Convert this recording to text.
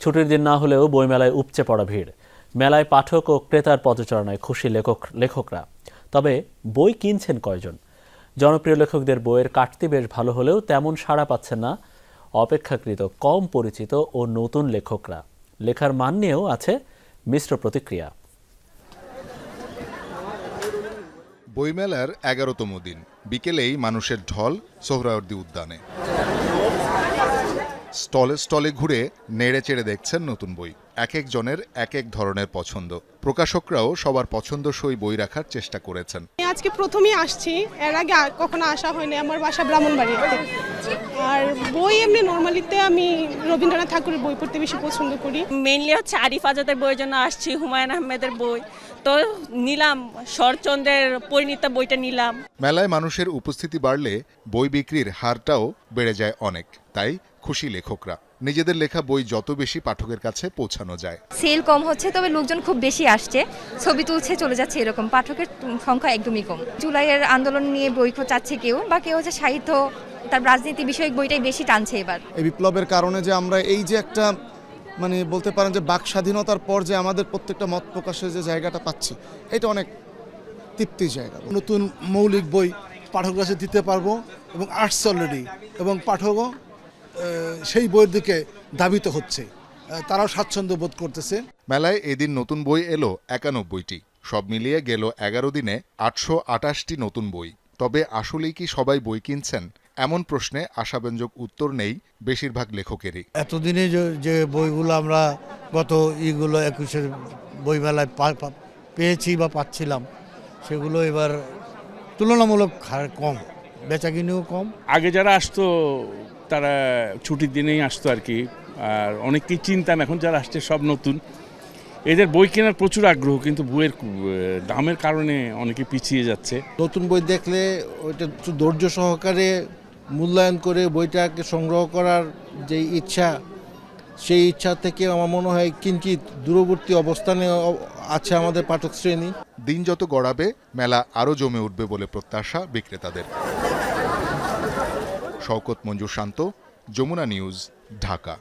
ছুটির দিন না হলেও বইমেলায় উপচে পড়া ভিড়। মেলায় পাঠক ও ক্রেতার পদচারণায় খুশি লেখকরা। তবে বই কিনছেন কয়জন? জনপ্রিয় লেখকদের বইয়ের কাটতি বেশ ভালো হলেও তেমন সাড়া পাচ্ছেন না অপেক্ষাকৃত কম পরিচিত ও নতুন লেখকরা। লেখার মান নিয়েও আছে মিশ্র প্রতিক্রিয়া। বইমেলার 11তম দিন, বিকেলেই মানুষের ঢল সোহরাওয়ার্দী উদ্যানে। স্টলে স্টলে ঘুরে নেড়ে চেড়ে দেখছেন নতুন বই। এক একজনের এক এক ধরনের পছন্দ। প্রকাশকরাও সবার পছন্দসই বই রাখার চেষ্টা করেছেন। আজকে প্রথমেই আসছি, এর আগে কখনো আসা হয়নি। আমার বাসা ব্রাহ্মণবাড়িয়াতে। আর বই এমনি নর্মালিতে আমি রবীন্দ্রনাথ ঠাকুরের বই পড়তে বেশি পছন্দ করি। মেইনলি হচ্ছে আরিফ আজাদের বইয়ের জন্য আসছি, হুমায়ুন আহমেদের বই তো নিলাম, শরৎচন্দ্রের পরিণীতা বইটা নিলাম। মেলায় মানুষের উপস্থিতি বাড়লে বই বিক্রির হারটাও বেড়ে যায় অনেক। তাই খুশি লেখকরা। নিজেদের লেখা বই যত বেশি পাঠকের কাছে পৌঁছানো যায়। সেল কম হচ্ছে, তবে লোকজন খুব বেশি আসছে, ছবি তুলছে, চলে যাচ্ছে, এরকম পাঠকের সংখ্যা একদমই কম। জুলাইয়ের আন্দোলন নিয়ে বই চাচ্ছে কেউ, বা কেউ হচ্ছে সাহিত্য, তার রাজনীতি বিষয়ক বইটাই বেশি টানছে এবার। এই বিপ্লবের কারণে যে আমরা এই যে একটা বলতে পারেন যে বাক স্বাধীনতার পর যে আমাদের প্রত্যেকটা মত প্রকাশের যে জায়গাটা পাচ্ছি, এটা অনেক তৃপ্তির জায়গা। নতুন মৌলিক বই পাঠকের কাছে দিতে পারবো এবং আসছে অলরেডি, এবং পাঠকও সেই বইয়ের দিকে ধাবিত হচ্ছে, তারাও স্বাচ্ছন্দ্য বোধ করতেছে। মেলায় এদিন নতুন বই এলো 91টি। সব মিলিয়ে গেল 11 দিনে 828টি নতুন বই। তবে আসলেই কি সবাই বই কিনছেন? এমন প্রশ্নে আশাব্যঞ্জক উত্তর নেই বেশিরভাগ লেখকেরই। এতদিনে যে বইগুলো আমরা গত 21-এর বইমেলায় পেয়েছি বা পাচ্ছিলাম, সেগুলো এবার তুলনামূলক কম, বেচাকিনিও কম। আগে যারা আসতো তারা ছুটির দিনেই আসতো আর কি, আর অনেককেই চিনতাম। এখন যারা আসছে সব নতুন। এদের বই কেনার প্রচুর আগ্রহ, কিন্তু বইয়ের দামের কারণে অনেকে পিছিয়ে যাচ্ছে। নতুন বই দেখলে ওইটা ধৈর্য সহকারে মূল্যায়ন করে বইটাকে সংগ্রহ করার যে ইচ্ছা, সেই ইচ্ছা থেকে আমার মনে হয় কিঞ্চিত দূরবর্তী অবস্থানে আছে আমাদের পাঠক শ্রেণী। দিন যত গড়াবে মেলা আরও জমে উঠবে বলে প্রত্যাশা বিক্রেতাদের। শওকত মঞ্জুর শান্ত, যমুনা নিউজ, ঢাকা।